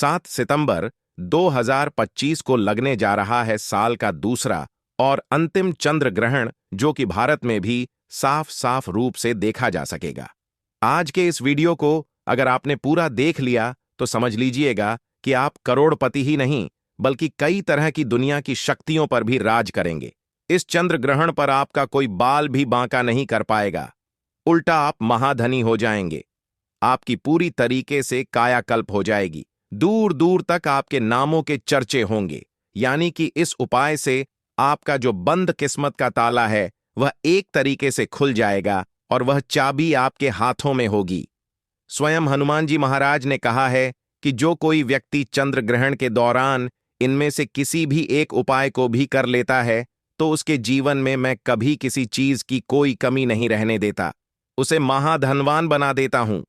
7 सितंबर 2025 को लगने जा रहा है साल का दूसरा और अंतिम चंद्र ग्रहण, जो कि भारत में भी साफ साफ रूप से देखा जा सकेगा। आज के इस वीडियो को अगर आपने पूरा देख लिया तो समझ लीजिएगा कि आप करोड़पति ही नहीं बल्कि कई तरह की दुनिया की शक्तियों पर भी राज करेंगे। इस चंद्र ग्रहण पर आपका कोई बाल भी बांका नहीं कर पाएगा, उल्टा आप महाधनी हो जाएंगे। आपकी पूरी तरीके से कायाकल्प हो जाएगी, दूर दूर तक आपके नामों के चर्चे होंगे। यानी कि इस उपाय से आपका जो बंद किस्मत का ताला है वह एक तरीके से खुल जाएगा और वह चाबी आपके हाथों में होगी। स्वयं हनुमान जी महाराज ने कहा है कि जो कोई व्यक्ति चंद्र ग्रहण के दौरान इनमें से किसी भी एक उपाय को भी कर लेता है तो उसके जीवन में मैं कभी किसी चीज की कोई कमी नहीं रहने देता, उसे महाधनवान बना देता हूं।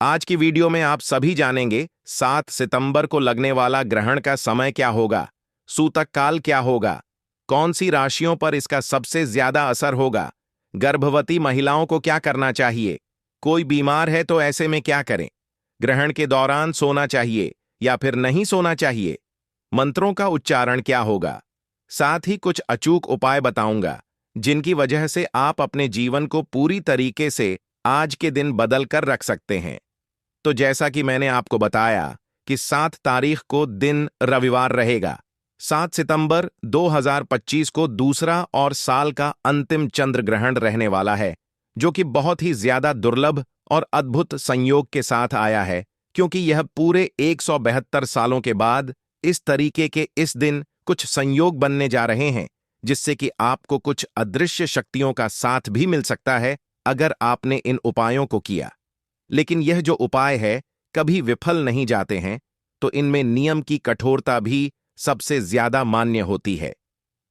आज की वीडियो में आप सभी जानेंगे 7 सितंबर को लगने वाला ग्रहण का समय क्या होगा, सूतक काल क्या होगा, कौन सी राशियों पर इसका सबसे ज्यादा असर होगा, गर्भवती महिलाओं को क्या करना चाहिए, कोई बीमार है तो ऐसे में क्या करें, ग्रहण के दौरान सोना चाहिए या फिर नहीं सोना चाहिए, मंत्रों का उच्चारण क्या होगा। साथ ही कुछ अचूक उपाय बताऊंगा जिनकी वजह से आप अपने जीवन को पूरी तरीके से आज के दिन बदल कर रख सकते हैं। तो जैसा कि मैंने आपको बताया कि 7 तारीख को दिन रविवार रहेगा। 7 सितंबर 2025 को दूसरा और साल का अंतिम चंद्र ग्रहण रहने वाला है, जो कि बहुत ही ज्यादा दुर्लभ और अद्भुत संयोग के साथ आया है, क्योंकि यह पूरे 172 सालों के बाद इस तरीके के इस दिन कुछ संयोग बनने जा रहे हैं, जिससे कि आपको कुछ अदृश्य शक्तियों का साथ भी मिल सकता है अगर आपने इन उपायों को किया। लेकिन यह जो उपाय है कभी विफल नहीं जाते हैं, तो इनमें नियम की कठोरता भी सबसे ज्यादा मान्य होती है।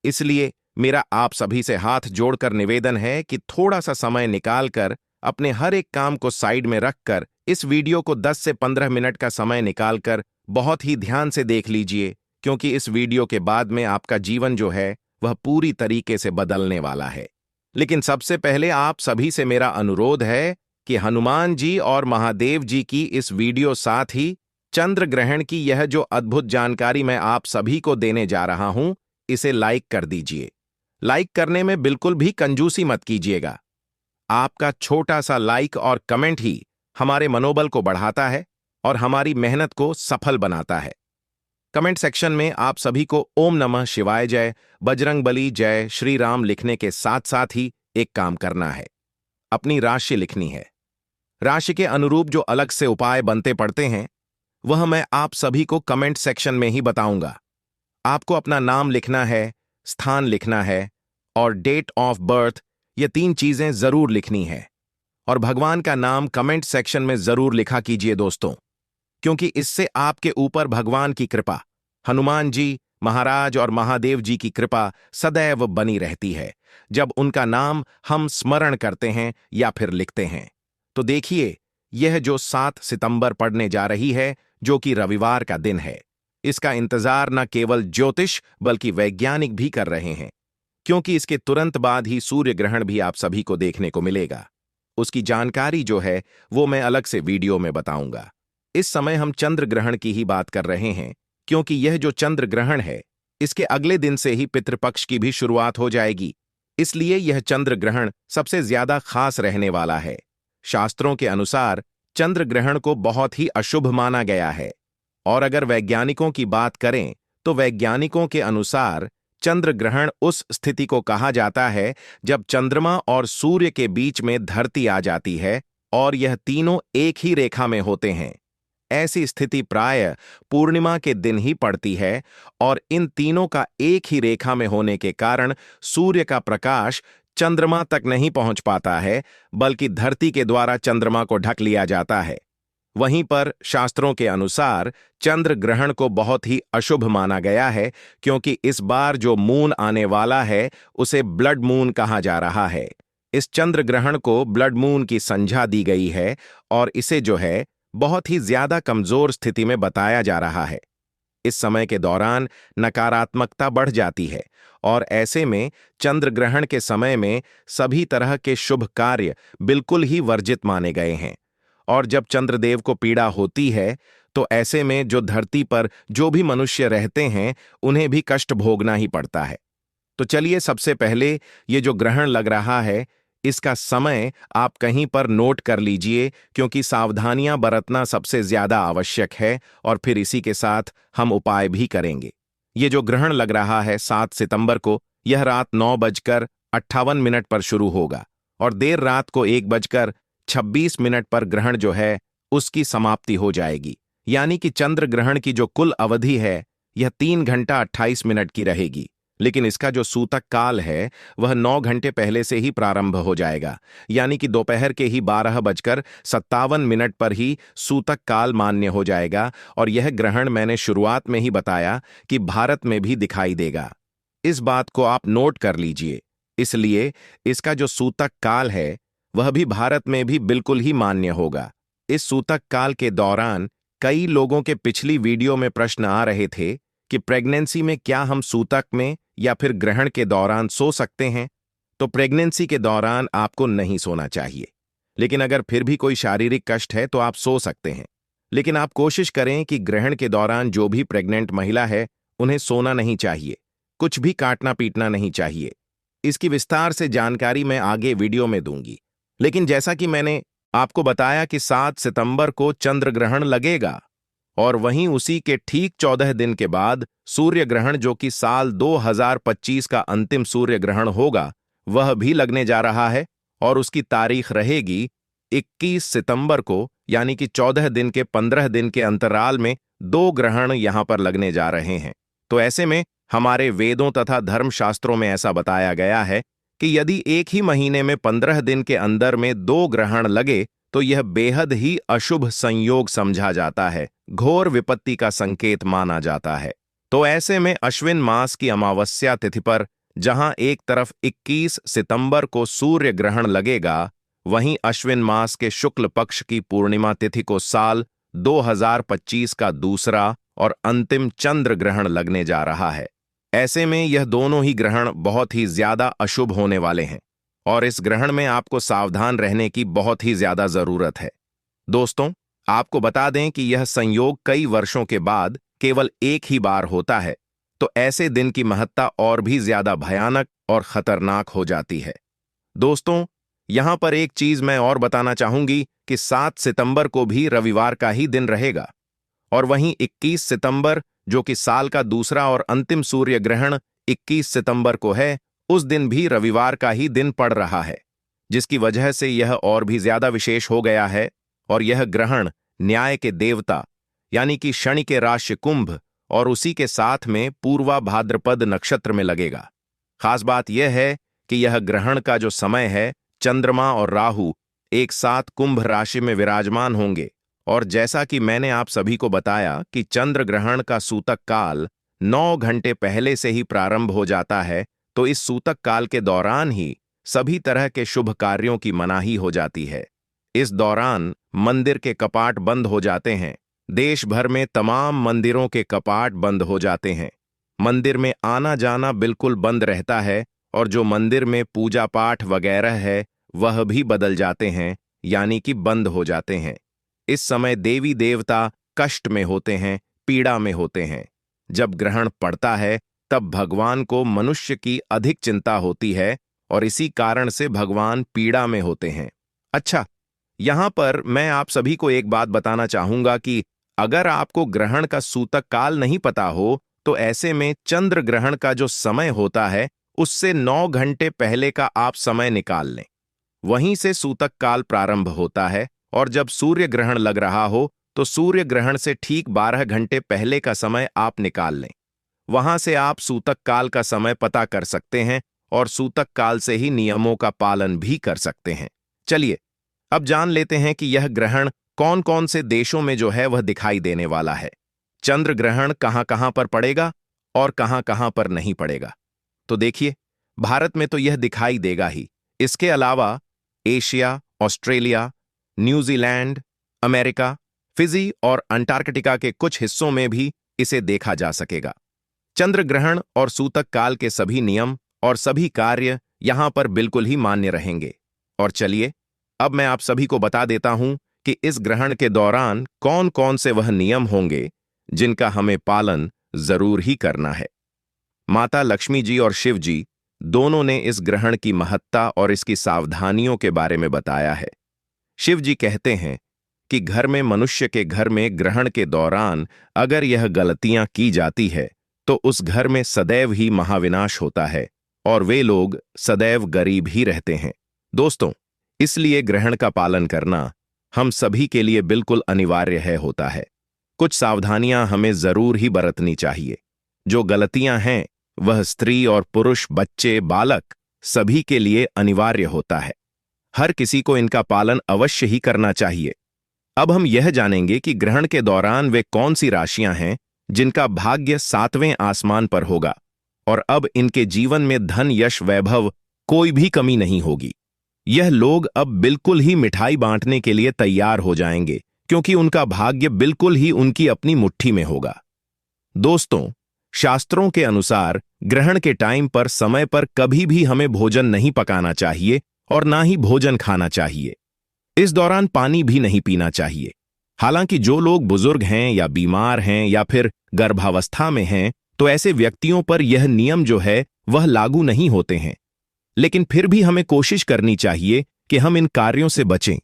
इसलिए मेरा आप सभी से हाथ जोड़कर निवेदन है कि थोड़ा सा समय निकालकर अपने हर एक काम को साइड में रखकर इस वीडियो को 10 से 15 मिनट का समय निकालकर बहुत ही ध्यान से देख लीजिए, क्योंकि इस वीडियो के बाद में आपका जीवन जो है वह पूरी तरीके से बदलने वाला है। लेकिन सबसे पहले आप सभी से मेरा अनुरोध है कि हनुमान जी और महादेव जी की इस वीडियो, साथ ही चंद्र ग्रहण की यह जो अद्भुत जानकारी मैं आप सभी को देने जा रहा हूं, इसे लाइक कर दीजिए। लाइक करने में बिल्कुल भी कंजूसी मत कीजिएगा। आपका छोटा सा लाइक और कमेंट ही हमारे मनोबल को बढ़ाता है और हमारी मेहनत को सफल बनाता है। कमेंट सेक्शन में आप सभी को ओम नमः शिवाय जय, बजरंगबली जय, श्री राम लिखने के साथ साथ ही एक काम करना है, अपनी राशि लिखनी है। राशि के अनुरूप जो अलग से उपाय बनते पड़ते हैं वह मैं आप सभी को कमेंट सेक्शन में ही बताऊंगा। आपको अपना नाम लिखना है, स्थान लिखना है और डेट ऑफ बर्थ, ये 3 चीजें जरूर लिखनी है। और भगवान का नाम कमेंट सेक्शन में जरूर लिखा कीजिए दोस्तों, क्योंकि इससे आपके ऊपर भगवान की कृपा, हनुमान जी महाराज और महादेव जी की कृपा सदैव बनी रहती है जब उनका नाम हम स्मरण करते हैं या फिर लिखते हैं। तो देखिए, यह जो 7 सितंबर पड़ने जा रही है, जो कि रविवार का दिन है, इसका इंतजार न केवल ज्योतिष बल्कि वैज्ञानिक भी कर रहे हैं, क्योंकि इसके तुरंत बाद ही सूर्य ग्रहण भी आप सभी को देखने को मिलेगा। उसकी जानकारी जो है वो मैं अलग से वीडियो में बताऊंगा। इस समय हम चंद्र ग्रहण की ही बात कर रहे हैं, क्योंकि यह जो चंद्र ग्रहण है इसके अगले दिन से ही पितृपक्ष की भी शुरुआत हो जाएगी। इसलिए यह चंद्र ग्रहण सबसे ज्यादा खास रहने वाला है। शास्त्रों के अनुसार चंद्र ग्रहण को बहुत ही अशुभ माना गया है, और अगर वैज्ञानिकों की बात करें तो वैज्ञानिकों के अनुसार चंद्र ग्रहण उस स्थिति को कहा जाता है जब चंद्रमा और सूर्य के बीच में धरती आ जाती है और यह तीनों एक ही रेखा में होते हैं। ऐसी स्थिति प्रायः पूर्णिमा के दिन ही पड़ती है, और इन तीनों का एक ही रेखा में होने के कारण सूर्य का प्रकाश चंद्रमा तक नहीं पहुंच पाता है, बल्कि धरती के द्वारा चंद्रमा को ढक लिया जाता है। वहीं पर शास्त्रों के अनुसार चंद्र ग्रहण को बहुत ही अशुभ माना गया है, क्योंकि इस बार जो मून आने वाला है उसे ब्लड मून कहा जा रहा है। इस चंद्र ग्रहण को ब्लड मून की संज्ञा दी गई है और इसे जो है बहुत ही ज्यादा कमजोर स्थिति में बताया जा रहा है। इस समय के दौरान नकारात्मकता बढ़ जाती है, और ऐसे में चंद्र ग्रहण के समय में सभी तरह के शुभ कार्य बिल्कुल ही वर्जित माने गए हैं। और जब चंद्रदेव को पीड़ा होती है तो ऐसे में जो धरती पर जो भी मनुष्य रहते हैं उन्हें भी कष्ट भोगना ही पड़ता है। तो चलिए सबसे पहले ये जो ग्रहण लग रहा है इसका समय आप कहीं पर नोट कर लीजिए, क्योंकि सावधानियां बरतना सबसे ज्यादा आवश्यक है और फिर इसी के साथ हम उपाय भी करेंगे। ये जो ग्रहण लग रहा है 7 सितंबर को, यह रात 9:58 पर शुरू होगा और देर रात को 1:26 पर ग्रहण जो है उसकी समाप्ति हो जाएगी। यानी कि चंद्र ग्रहण की जो कुल अवधि है यह 3 घंटा 28 मिनट की रहेगी, लेकिन इसका जो सूतक काल है वह 9 घंटे पहले से ही प्रारंभ हो जाएगा। यानी कि दोपहर के ही 12:57 पर ही सूतक काल मान्य हो जाएगा और यह ग्रहण मैंने शुरुआत में ही बताया कि भारत में भी दिखाई देगा। इस बात को आप नोट कर लीजिए। इसलिए इसका जो सूतक काल है वह भी भारत में भी बिल्कुल ही मान्य होगा। इस सूतक काल के दौरान कई लोगों के पिछली वीडियो में प्रश्न आ रहे थे कि प्रेगनेंसी में क्या हम सूतक में या फिर ग्रहण के दौरान सो सकते हैं। तो प्रेगनेंसी के दौरान आपको नहीं सोना चाहिए, लेकिन अगर फिर भी कोई शारीरिक कष्ट है तो आप सो सकते हैं। लेकिन आप कोशिश करें कि ग्रहण के दौरान जो भी प्रेग्नेंट महिला है उन्हें सोना नहीं चाहिए, कुछ भी काटना पीटना नहीं चाहिए। इसकी विस्तार से जानकारी मैं आगे वीडियो में दूंगी। लेकिन जैसा कि मैंने आपको बताया कि 7 सितंबर को चंद्र ग्रहण लगेगा और वहीं उसी के ठीक 14 दिन के बाद सूर्य ग्रहण, जो कि साल 2025 का अंतिम सूर्य ग्रहण होगा, वह भी लगने जा रहा है और उसकी तारीख रहेगी 21 सितंबर को। यानी कि 14 दिन के 15 दिन के अंतराल में 2 ग्रहण यहां पर लगने जा रहे हैं। तो ऐसे में हमारे वेदों तथा धर्मशास्त्रों में ऐसा बताया गया है कि यदि एक ही महीने में 15 दिन के अंदर में 2 ग्रहण लगे तो यह बेहद ही अशुभ संयोग समझा जाता है, घोर विपत्ति का संकेत माना जाता है। तो ऐसे में अश्विन मास की अमावस्या तिथि पर जहां एक तरफ 21 सितंबर को सूर्य ग्रहण लगेगा, वहीं अश्विन मास के शुक्ल पक्ष की पूर्णिमा तिथि को साल 2025 का दूसरा और अंतिम चंद्र ग्रहण लगने जा रहा है। ऐसे में यह दोनों ही ग्रहण बहुत ही ज्यादा अशुभ होने वाले हैं और इस ग्रहण में आपको सावधान रहने की बहुत ही ज्यादा जरूरत है। दोस्तों, आपको बता दें कि यह संयोग कई वर्षों के बाद केवल एक ही बार होता है, तो ऐसे दिन की महत्ता और भी ज्यादा भयानक और खतरनाक हो जाती है। दोस्तों, यहां पर एक चीज मैं और बताना चाहूंगी कि 7 सितंबर को भी रविवार का ही दिन रहेगा और वहीं 21 सितंबर, जो कि साल का दूसरा और अंतिम सूर्य ग्रहण 21 सितंबर को है, उस दिन भी रविवार का ही दिन पड़ रहा है, जिसकी वजह से यह और भी ज्यादा विशेष हो गया है। और यह ग्रहण न्याय के देवता यानी कि शनि के राशि कुंभ और उसी के साथ में पूर्वा भाद्रपद नक्षत्र में लगेगा। खास बात यह है कि यह ग्रहण का जो समय है, चंद्रमा और राहु एक साथ कुंभ राशि में विराजमान होंगे। और जैसा कि मैंने आप सभी को बताया कि चंद्र ग्रहण का सूतक काल 9 घंटे पहले से ही प्रारंभ हो जाता है, तो इस सूतक काल के दौरान ही सभी तरह के शुभ कार्यों की मनाही हो जाती है। इस दौरान मंदिर के कपाट बंद हो जाते हैं, देश भर में तमाम मंदिरों के कपाट बंद हो जाते हैं, मंदिर में आना जाना बिल्कुल बंद रहता है और जो मंदिर में पूजा पाठ वगैरह है वह भी बदल जाते हैं, यानी कि बंद हो जाते हैं। इस समय देवी देवता कष्ट में होते हैं, पीड़ा में होते हैं। जब ग्रहण पड़ता है तब भगवान को मनुष्य की अधिक चिंता होती है और इसी कारण से भगवान पीड़ा में होते हैं। अच्छा, यहां पर मैं आप सभी को एक बात बताना चाहूंगा कि अगर आपको ग्रहण का सूतक काल नहीं पता हो तो ऐसे में चंद्र ग्रहण का जो समय होता है उससे 9 घंटे पहले का आप समय निकाल लें, वहीं से सूतक काल प्रारंभ होता है। और जब सूर्य ग्रहण लग रहा हो तो सूर्य ग्रहण से ठीक 12 घंटे पहले का समय आप निकाल लें, वहां से आप सूतक काल का समय पता कर सकते हैं और सूतक काल से ही नियमों का पालन भी कर सकते हैं। चलिए अब जान लेते हैं कि यह ग्रहण कौन कौन से देशों में जो है वह दिखाई देने वाला है। चंद्र ग्रहण कहां कहां पर पड़ेगा और कहां कहां पर नहीं पड़ेगा। तो देखिए, भारत में तो यह दिखाई देगा ही, इसके अलावा Asia, Australia, New Zealand, America, Fiji और अंटार्कटिका के कुछ हिस्सों में भी इसे देखा जा सकेगा। चंद्र ग्रहण और सूतक काल के सभी नियम और सभी कार्य यहां पर बिल्कुल ही मान्य रहेंगे। और चलिए अब मैं आप सभी को बता देता हूं कि इस ग्रहण के दौरान कौन कौन से वह नियम होंगे जिनका हमें पालन जरूर ही करना है। माता लक्ष्मी जी और शिव जी दोनों ने इस ग्रहण की महत्ता और इसकी सावधानियों के बारे में बताया है। शिव जी कहते हैं कि घर में मनुष्य के घर में ग्रहण के दौरान अगर यह गलतियां की जाती है तो उस घर में सदैव ही महाविनाश होता है और वे लोग सदैव गरीब ही रहते हैं। दोस्तों, इसलिए ग्रहण का पालन करना हम सभी के लिए बिल्कुल अनिवार्य होता है। कुछ सावधानियां हमें जरूर ही बरतनी चाहिए। जो गलतियां हैं वह स्त्री और पुरुष, बच्चे, बालक सभी के लिए अनिवार्य होता है। हर किसी को इनका पालन अवश्य ही करना चाहिए। अब हम यह जानेंगे कि ग्रहण के दौरान वे कौन सी राशियां हैं जिनका भाग्य 7वें आसमान पर होगा और अब इनके जीवन में धन, यश, वैभव कोई भी कमी नहीं होगी। यह लोग अब बिल्कुल ही मिठाई बांटने के लिए तैयार हो जाएंगे क्योंकि उनका भाग्य बिल्कुल ही उनकी अपनी मुट्ठी में होगा। दोस्तों, शास्त्रों के अनुसार ग्रहण के टाइम पर समय पर कभी भी हमें भोजन नहीं पकाना चाहिए और ना ही भोजन खाना चाहिए। इस दौरान पानी भी नहीं पीना चाहिए। हालांकि जो लोग बुजुर्ग हैं या बीमार हैं या फिर गर्भावस्था में हैं तो ऐसे व्यक्तियों पर यह नियम जो है वह लागू नहीं होते हैं, लेकिन फिर भी हमें कोशिश करनी चाहिए कि हम इन कार्यों से बचें।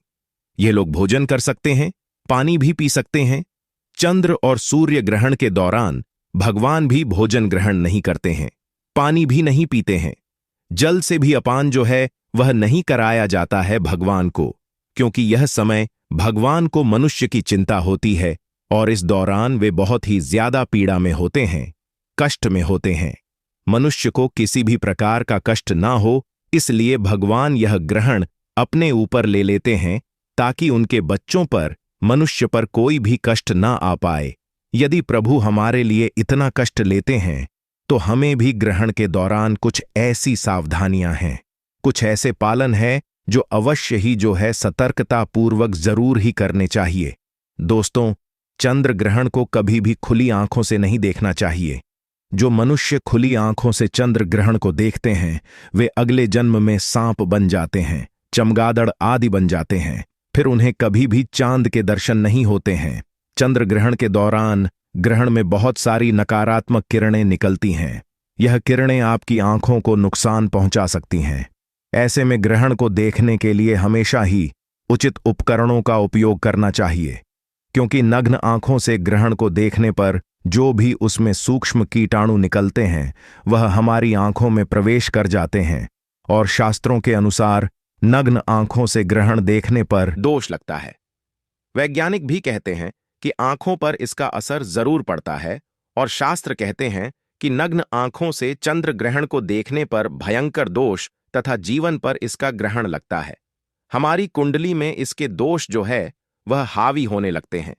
ये लोग भोजन कर सकते हैं, पानी भी पी सकते हैं। चंद्र और सूर्य ग्रहण के दौरान भगवान भी भोजन ग्रहण नहीं करते हैं, पानी भी नहीं पीते हैं। जल से भी अपान जो है वह नहीं कराया जाता है भगवान को, क्योंकि यह समय भगवान को मनुष्य की चिंता होती है और इस दौरान वे बहुत ही ज्यादा पीड़ा में होते हैं, कष्ट में होते हैं। मनुष्य को किसी भी प्रकार का कष्ट ना हो, इसलिए भगवान यह ग्रहण अपने ऊपर ले लेते हैं ताकि उनके बच्चों पर, मनुष्य पर कोई भी कष्ट ना आ पाए। यदि प्रभु हमारे लिए इतना कष्ट लेते हैं तो हमें भी ग्रहण के दौरान कुछ ऐसी सावधानियां हैं, कुछ ऐसे पालन है जो अवश्य ही जो है सतर्कता पूर्वक जरूर ही करने चाहिए। दोस्तों, चंद्र ग्रहण को कभी भी खुली आंखों से नहीं देखना चाहिए। जो मनुष्य खुली आंखों से चंद्र ग्रहण को देखते हैं वे अगले जन्म में सांप बन जाते हैं, चमगादड़ आदि बन जाते हैं, फिर उन्हें कभी भी चांद के दर्शन नहीं होते हैं। चंद्र ग्रहण के दौरान ग्रहण में बहुत सारी नकारात्मक किरणें निकलती हैं। यह किरणें आपकी आंखों को नुकसान पहुंचा सकती हैं। ऐसे में ग्रहण को देखने के लिए हमेशा ही उचित उपकरणों का उपयोग करना चाहिए, क्योंकि नग्न आंखों से ग्रहण को देखने पर जो भी उसमें सूक्ष्म कीटाणु निकलते हैं वह हमारी आंखों में प्रवेश कर जाते हैं और शास्त्रों के अनुसार नग्न आंखों से ग्रहण देखने पर दोष लगता है। वैज्ञानिक भी कहते हैं कि आंखों पर इसका असर जरूर पड़ता है और शास्त्र कहते हैं कि नग्न आंखों से चंद्र ग्रहण को देखने पर भयंकर दोष तथा जीवन पर इसका ग्रहण लगता है। हमारी कुंडली में इसके दोष जो है वह हावी होने लगते हैं।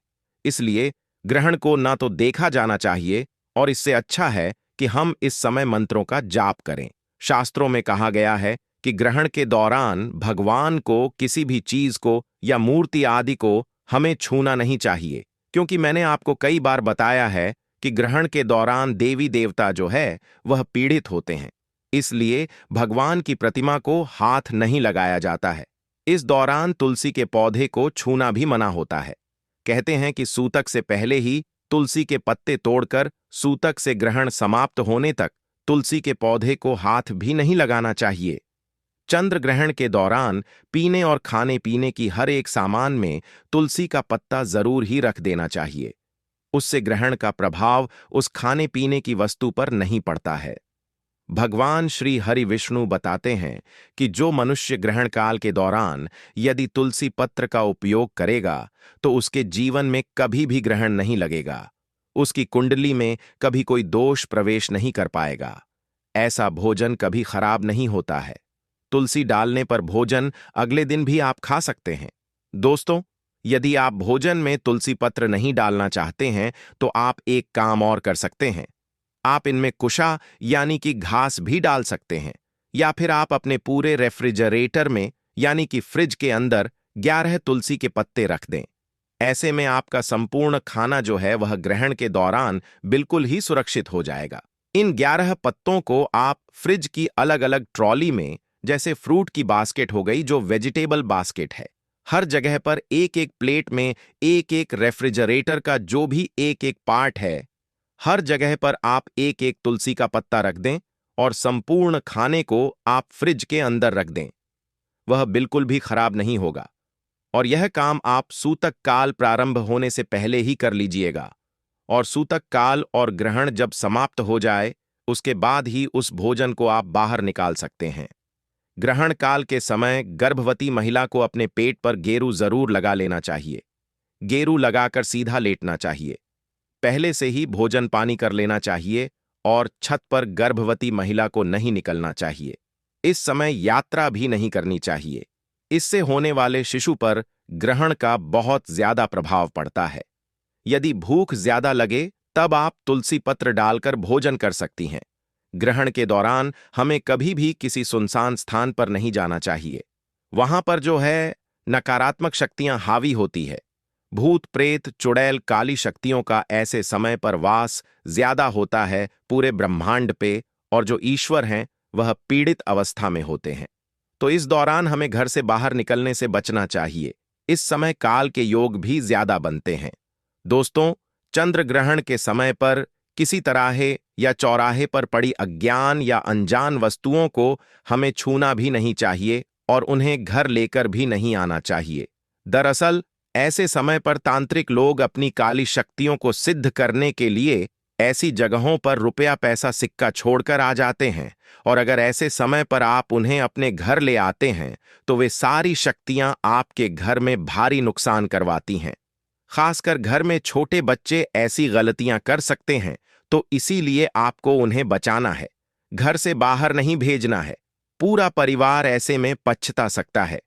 इसलिए ग्रहण को ना तो देखा जाना चाहिए और इससे अच्छा है कि हम इस समय मंत्रों का जाप करें। शास्त्रों में कहा गया है कि ग्रहण के दौरान भगवान को, किसी भी चीज को या मूर्ति आदि को हमें छूना नहीं चाहिए, क्योंकि मैंने आपको कई बार बताया है कि ग्रहण के दौरान देवी देवता जो है वह पीड़ित होते हैं। इसलिए भगवान की प्रतिमा को हाथ नहीं लगाया जाता है। इस दौरान तुलसी के पौधे को छूना भी मना होता है। कहते हैं कि सूतक से पहले ही तुलसी के पत्ते तोड़कर सूतक से ग्रहण समाप्त होने तक तुलसी के पौधे को हाथ भी नहीं लगाना चाहिए। चंद्र ग्रहण के दौरान पीने और खाने पीने की हर एक सामान में तुलसी का पत्ता जरूर ही रख देना चाहिए। उससे ग्रहण का प्रभाव उस खाने पीने की वस्तु पर नहीं पड़ता है। भगवान श्री हरि विष्णु बताते हैं कि जो मनुष्य ग्रहण काल के दौरान यदि तुलसी पत्र का उपयोग करेगा तो उसके जीवन में कभी भी ग्रहण नहीं लगेगा, उसकी कुंडली में कभी कोई दोष प्रवेश नहीं कर पाएगा। ऐसा भोजन कभी खराब नहीं होता है। तुलसी डालने पर भोजन अगले दिन भी आप खा सकते हैं। दोस्तों, यदि आप भोजन में तुलसी पत्र नहीं डालना चाहते हैं तो आप एक काम और कर सकते हैं। आप इनमें कुशा यानी कि घास भी डाल सकते हैं, या फिर आप अपने पूरे रेफ्रिजरेटर में यानी कि फ्रिज के अंदर 11 तुलसी के पत्ते रख दें। ऐसे में आपका संपूर्ण खाना जो है वह ग्रहण के दौरान बिल्कुल ही सुरक्षित हो जाएगा। इन 11 पत्तों को आप फ्रिज की अलग अलग ट्रॉली में, जैसे फ्रूट की बास्केट हो गई जो वेजिटेबल बास्केट है, हर जगह पर एक एक प्लेट में एक एक रेफ्रिजरेटर का जो भी एक एक पार्ट है, हर जगह पर आप एक एक तुलसी का पत्ता रख दें और संपूर्ण खाने को आप फ्रिज के अंदर रख दें। वह बिल्कुल भी खराब नहीं होगा। और यह काम आप सूतक काल प्रारंभ होने से पहले ही कर लीजिएगा। और सूतक काल और ग्रहण जब समाप्त हो जाए, उसके बाद ही उस भोजन को आप बाहर निकाल सकते हैं। ग्रहण काल के समय गर्भवती महिला को अपने पेट पर गेरू जरूर लगा लेना चाहिए। गेरू लगाकर सीधा लेटना चाहिए। पहले से ही भोजन पानी कर लेना चाहिए और छत पर गर्भवती महिला को नहीं निकलना चाहिए। इस समय यात्रा भी नहीं करनी चाहिए। इससे होने वाले शिशु पर ग्रहण का बहुत ज्यादा प्रभाव पड़ता है। यदि भूख ज्यादा लगे तब आप तुलसी पत्र डालकर भोजन कर सकती हैं। ग्रहण के दौरान हमें कभी भी किसी सुनसान स्थान पर नहीं जाना चाहिए। वहां पर जो है नकारात्मक शक्तियां हावी होती है। भूत प्रेत चुड़ैल काली शक्तियों का ऐसे समय पर वास ज्यादा होता है पूरे ब्रह्मांड पे, और जो ईश्वर हैं वह पीड़ित अवस्था में होते हैं। तो इस दौरान हमें घर से बाहर निकलने से बचना चाहिए। इस समय काल के योग भी ज्यादा बनते हैं। दोस्तों, चंद्र ग्रहण के समय पर किसी तराहे या चौराहे पर पड़ी अज्ञान या अनजान वस्तुओं को हमें छूना भी नहीं चाहिए और उन्हें घर लेकर भी नहीं आना चाहिए। दरअसल ऐसे समय पर तांत्रिक लोग अपनी काली शक्तियों को सिद्ध करने के लिए ऐसी जगहों पर रुपया पैसा सिक्का छोड़कर आ जाते हैं, और अगर ऐसे समय पर आप उन्हें अपने घर ले आते हैं तो वे सारी शक्तियां आपके घर में भारी नुकसान करवाती हैं। खासकर घर में छोटे बच्चे ऐसी गलतियां कर सकते हैं, तो इसीलिए आपको उन्हें बचाना है। घर से बाहर नहीं भेजना है। पूरा परिवार ऐसे में पछता सकता है।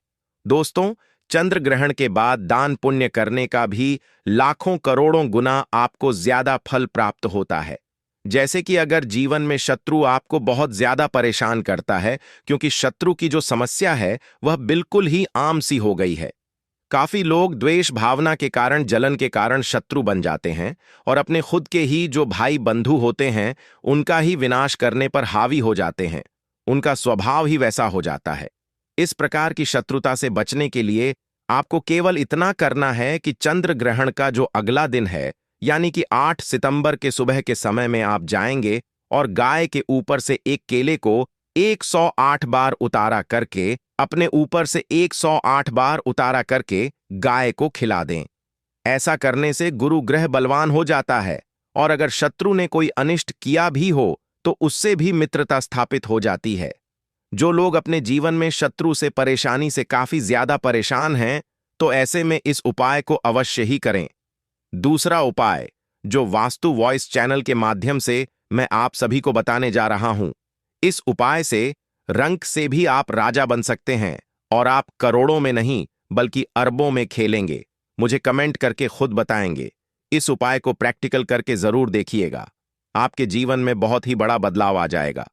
दोस्तों, चंद्र ग्रहण के बाद दान पुण्य करने का भी लाखों करोड़ों गुना आपको ज्यादा फल प्राप्त होता है। जैसे कि अगर जीवन में शत्रु आपको बहुत ज्यादा परेशान करता है, क्योंकि शत्रु की जो समस्या है वह बिल्कुल ही आम सी हो गई है। काफी लोग द्वेष भावना के कारण, जलन के कारण शत्रु बन जाते हैं और अपने खुद के ही जो भाई बंधु होते हैं उनका ही विनाश करने पर हावी हो जाते हैं। उनका स्वभाव ही वैसा हो जाता है। इस प्रकार की शत्रुता से बचने के लिए आपको केवल इतना करना है कि चंद्र ग्रहण का जो अगला दिन है, यानी कि 8 सितंबर के सुबह के समय में आप जाएंगे और गाय के ऊपर से एक केले को 108 बार उतारा करके, अपने ऊपर से 108 बार उतारा करके गाय को खिला दें। ऐसा करने से गुरु ग्रह बलवान हो जाता है, और अगर शत्रु ने कोई अनिष्ट किया भी हो तो उससे भी मित्रता स्थापित हो जाती है। जो लोग अपने जीवन में शत्रु से परेशानी से काफी ज्यादा परेशान हैं, तो ऐसे में इस उपाय को अवश्य ही करें। दूसरा उपाय, जो वास्तु वॉइस चैनल के माध्यम से मैं आप सभी को बताने जा रहा हूं, इस उपाय से रंक से भी आप राजा बन सकते हैं और आप करोड़ों में नहीं बल्कि अरबों में खेलेंगे। मुझे कमेंट करके खुद बताएंगे। इस उपाय को प्रैक्टिकल करके जरूर देखिएगा। आपके जीवन में बहुत ही बड़ा बदलाव आ जाएगा।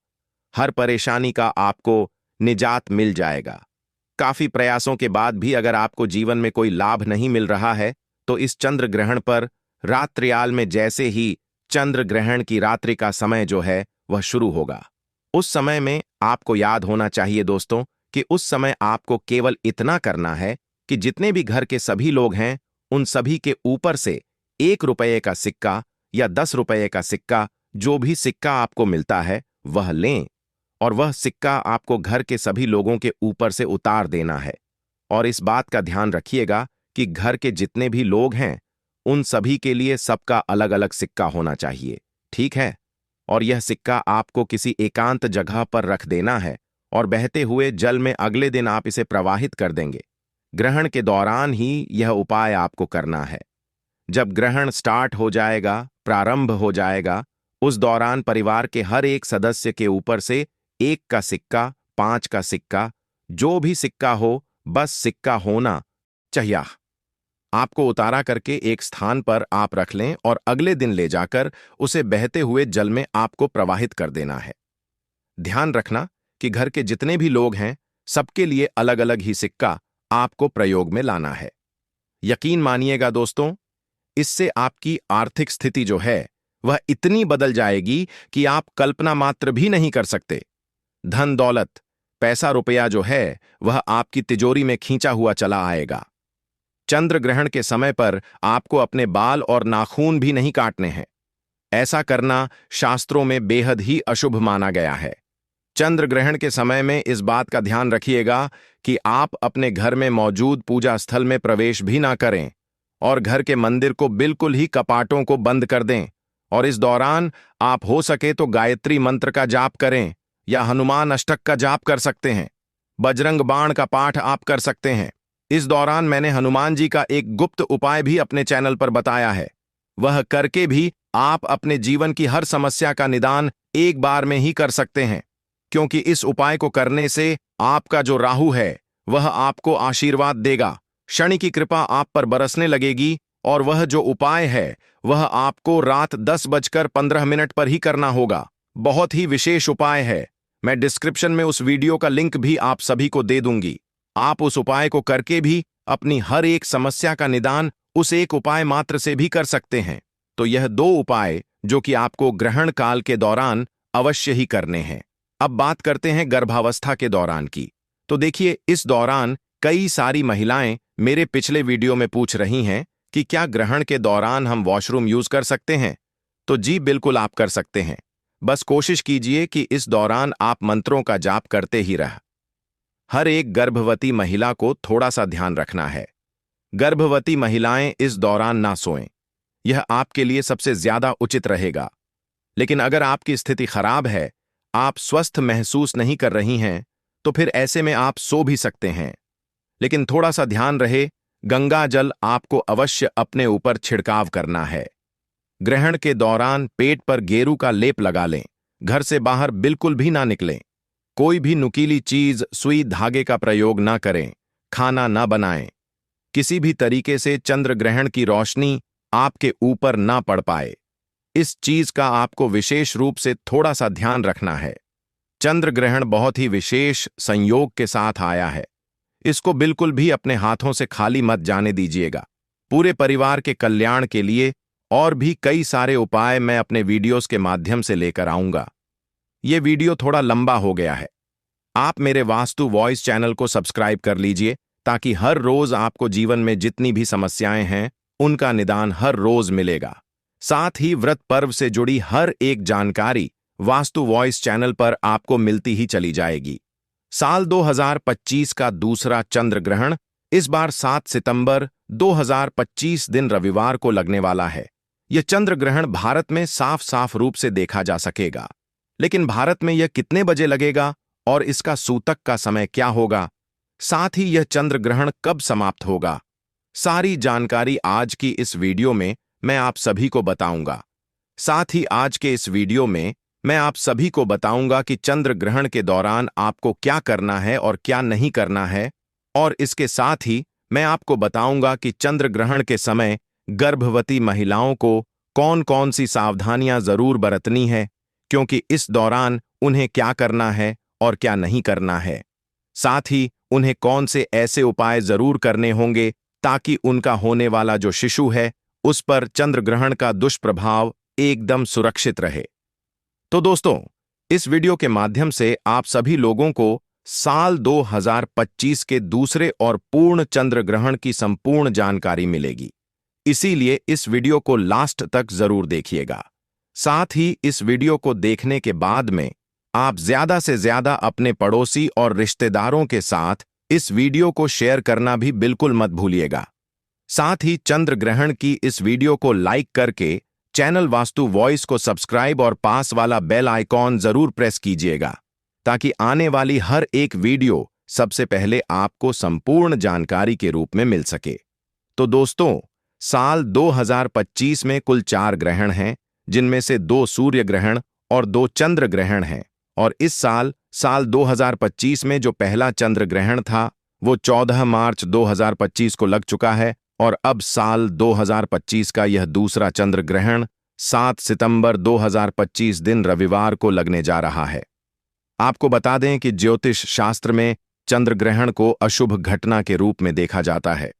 हर परेशानी का आपको निजात मिल जाएगा। काफी प्रयासों के बाद भी अगर आपको जीवन में कोई लाभ नहीं मिल रहा है, तो इस चंद्र ग्रहण पर रात्रियाल में जैसे ही चंद्र ग्रहण की रात्रि का समय जो है वह शुरू होगा, उस समय में आपको याद होना चाहिए दोस्तों कि उस समय आपको केवल इतना करना है कि जितने भी घर के सभी लोग हैं उन सभी के ऊपर से 1 रुपये का सिक्का या 10 रुपये का सिक्का, जो भी सिक्का आपको मिलता है वह लें, और वह सिक्का आपको घर के सभी लोगों के ऊपर से उतार देना है। और इस बात का ध्यान रखिएगा कि घर के जितने भी लोग हैं उन सभी के लिए सबका अलग अलग सिक्का होना चाहिए, ठीक है? और यह सिक्का आपको किसी एकांत जगह पर रख देना है और बहते हुए जल में अगले दिन आप इसे प्रवाहित कर देंगे। ग्रहण के दौरान ही यह उपाय आपको करना है। जब ग्रहण स्टार्ट हो जाएगा, प्रारंभ हो जाएगा, उस दौरान परिवार के हर एक सदस्य के ऊपर से 1 का सिक्का, 5 का सिक्का, जो भी सिक्का हो, बस सिक्का होना चाहिए, आपको उतारा करके एक स्थान पर आप रख लें और अगले दिन ले जाकर उसे बहते हुए जल में आपको प्रवाहित कर देना है। ध्यान रखना कि घर के जितने भी लोग हैं सबके लिए अलग अलग ही सिक्का आपको प्रयोग में लाना है। यकीन मानिएगा दोस्तों, इससे आपकी आर्थिक स्थिति जो है वह इतनी बदल जाएगी कि आप कल्पना मात्र भी नहीं कर सकते। धन दौलत, पैसा रुपया जो है वह आपकी तिजोरी में खींचा हुआ चला आएगा। चंद्र ग्रहण के समय पर आपको अपने बाल और नाखून भी नहीं काटने हैं। ऐसा करना शास्त्रों में बेहद ही अशुभ माना गया है। चंद्र ग्रहण के समय में इस बात का ध्यान रखिएगा कि आप अपने घर में मौजूद पूजा स्थल में प्रवेश भी ना करें और घर के मंदिर को बिल्कुल ही कपाटों को बंद कर दें। और इस दौरान आप हो सके तो गायत्री मंत्र का जाप करें या हनुमान अष्टक का जाप कर सकते हैं। बजरंग बाण का पाठ आप कर सकते हैं। इस दौरान मैंने हनुमान जी का एक गुप्त उपाय भी अपने चैनल पर बताया है। वह करके भी आप अपने जीवन की हर समस्या का निदान एक बार में ही कर सकते हैं, क्योंकि इस उपाय को करने से आपका जो राहु है वह आपको आशीर्वाद देगा। शनि की कृपा आप पर बरसने लगेगी और वह जो उपाय है वह आपको रात 10:15 पर ही करना होगा। बहुत ही विशेष उपाय है। मैं डिस्क्रिप्शन में उस वीडियो का लिंक भी आप सभी को दे दूंगी। आप उस उपाय को करके भी अपनी हर एक समस्या का निदान उस एक उपाय मात्र से भी कर सकते हैं। तो यह 2 उपाय जो कि आपको ग्रहण काल के दौरान अवश्य ही करने हैं। अब बात करते हैं गर्भावस्था के दौरान की। तो देखिए, इस दौरान कई सारी महिलाएं मेरे पिछले वीडियो में पूछ रही हैं कि क्या ग्रहण के दौरान हम वॉशरूम यूज कर सकते हैं। तो जी बिल्कुल आप कर सकते हैं। बस कोशिश कीजिए कि इस दौरान आप मंत्रों का जाप करते ही रह। हर एक गर्भवती महिला को थोड़ा सा ध्यान रखना है। गर्भवती महिलाएं इस दौरान ना सोएं। यह आपके लिए सबसे ज्यादा उचित रहेगा। लेकिन अगर आपकी स्थिति खराब है, आप स्वस्थ महसूस नहीं कर रही हैं, तो फिर ऐसे में आप सो भी सकते हैं। लेकिन थोड़ा सा ध्यान रहे, गंगा जल आपको अवश्य अपने ऊपर छिड़काव करना है। ग्रहण के दौरान पेट पर गेरू का लेप लगा लें। घर से बाहर बिल्कुल भी ना निकलें। कोई भी नुकीली चीज, सुई धागे का प्रयोग ना करें। खाना ना बनाएं। किसी भी तरीके से चंद्र ग्रहण की रोशनी आपके ऊपर ना पड़ पाए, इस चीज का आपको विशेष रूप से थोड़ा सा ध्यान रखना है। चंद्र ग्रहण बहुत ही विशेष संयोग के साथ आया है। इसको बिल्कुल भी अपने हाथों से खाली मत जाने दीजिएगा। पूरे परिवार के कल्याण के लिए और भी कई सारे उपाय मैं अपने वीडियोस के माध्यम से लेकर आऊंगा। ये वीडियो थोड़ा लंबा हो गया है। आप मेरे वास्तु वॉइस चैनल को सब्सक्राइब कर लीजिए, ताकि हर रोज आपको जीवन में जितनी भी समस्याएं हैं उनका निदान हर रोज मिलेगा। साथ ही व्रत पर्व से जुड़ी हर एक जानकारी वास्तु वॉइस चैनल पर आपको मिलती ही चली जाएगी। साल 2025 का दूसरा चंद्र ग्रहण इस बार 7 सितंबर 2025 दिन रविवार को लगने वाला है। यह चंद्र ग्रहण भारत में साफ साफ रूप से देखा जा सकेगा। लेकिन भारत में यह कितने बजे लगेगा और इसका सूतक का समय क्या होगा, साथ ही यह चंद्र ग्रहण कब समाप्त होगा, सारी जानकारी आज की इस वीडियो में मैं आप सभी को बताऊंगा। साथ ही आज के इस वीडियो में मैं आप सभी को बताऊंगा कि चंद्र ग्रहण के दौरान आपको क्या करना है और क्या नहीं करना है। और इसके साथ ही मैं आपको बताऊंगा कि चंद्र ग्रहण के समय गर्भवती महिलाओं को कौन कौन सी सावधानियां जरूर बरतनी है, क्योंकि इस दौरान उन्हें क्या करना है और क्या नहीं करना है। साथ ही उन्हें कौन से ऐसे उपाय जरूर करने होंगे ताकि उनका होने वाला जो शिशु है उस पर चंद्र ग्रहण का दुष्प्रभाव एकदम सुरक्षित रहे। तो दोस्तों, इस वीडियो के माध्यम से आप सभी लोगों को साल 2025 के दूसरे और पूर्ण चंद्र ग्रहण की संपूर्ण जानकारी मिलेगी। इसीलिए इस वीडियो को लास्ट तक जरूर देखिएगा। साथ ही इस वीडियो को देखने के बाद में आप ज्यादा से ज्यादा अपने पड़ोसी और रिश्तेदारों के साथ इस वीडियो को शेयर करना भी बिल्कुल मत भूलिएगा। साथ ही चंद्र ग्रहण की इस वीडियो को लाइक करके चैनल वास्तु वॉइस को सब्सक्राइब और पास वाला बेल आइकॉन जरूर प्रेस कीजिएगा, ताकि आने वाली हर एक वीडियो सबसे पहले आपको संपूर्ण जानकारी के रूप में मिल सके। तो दोस्तों, साल 2025 में कुल 4 ग्रहण हैं, जिनमें से 2 सूर्य ग्रहण और 2 चंद्र ग्रहण हैं। और इस साल 2025 में जो पहला चंद्र ग्रहण था वो 14 मार्च 2025 को लग चुका है, और अब साल 2025 का यह दूसरा चंद्र ग्रहण 7 सितंबर 2025 दिन रविवार को लगने जा रहा है। आपको बता दें कि ज्योतिष शास्त्र में चंद्र ग्रहण को अशुभ घटना के रूप में देखा जाता है,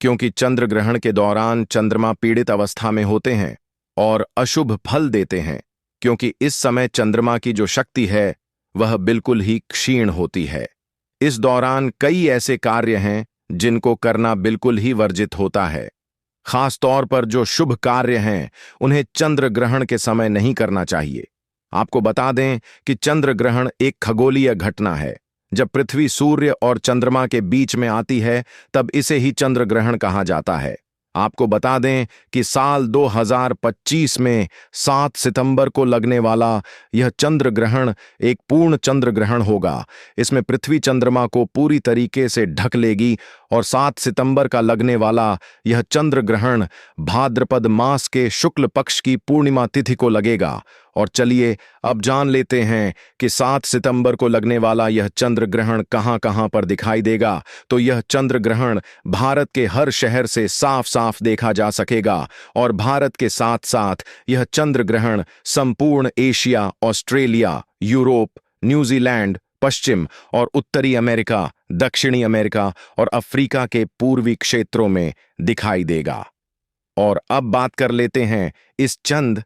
क्योंकि चंद्र ग्रहण के दौरान चंद्रमा पीड़ित अवस्था में होते हैं और अशुभ फल देते हैं, क्योंकि इस समय चंद्रमा की जो शक्ति है वह बिल्कुल ही क्षीण होती है। इस दौरान कई ऐसे कार्य हैं जिनको करना बिल्कुल ही वर्जित होता है। खास तौर पर जो शुभ कार्य हैं, उन्हें चंद्र ग्रहण के समय नहीं करना चाहिए। आपको बता दें कि चंद्र ग्रहण एक खगोलीय घटना है। जब पृथ्वी सूर्य और चंद्रमा के बीच में आती है, तब इसे ही चंद्र ग्रहण कहा जाता है। आपको बता दें कि साल 2025 में 7 सितंबर को लगने वाला यह चंद्र ग्रहण एक पूर्ण चंद्र ग्रहण होगा। इसमें पृथ्वी चंद्रमा को पूरी तरीके से ढक लेगी और 7 सितंबर का लगने वाला यह चंद्र ग्रहण भाद्रपद मास के शुक्ल पक्ष की पूर्णिमा तिथि को लगेगा। और चलिए अब जान लेते हैं कि 7 सितंबर को लगने वाला यह चंद्र ग्रहण कहां कहां पर दिखाई देगा। तो यह चंद्र ग्रहण भारत के हर शहर से साफ साफ देखा जा सकेगा और भारत के साथ साथ यह चंद्र ग्रहण संपूर्ण एशिया, ऑस्ट्रेलिया, यूरोप, न्यूजीलैंड, पश्चिम और उत्तरी अमेरिका, दक्षिणी अमेरिका और अफ्रीका के पूर्वी क्षेत्रों में दिखाई देगा। और अब बात कर लेते हैं इस चंद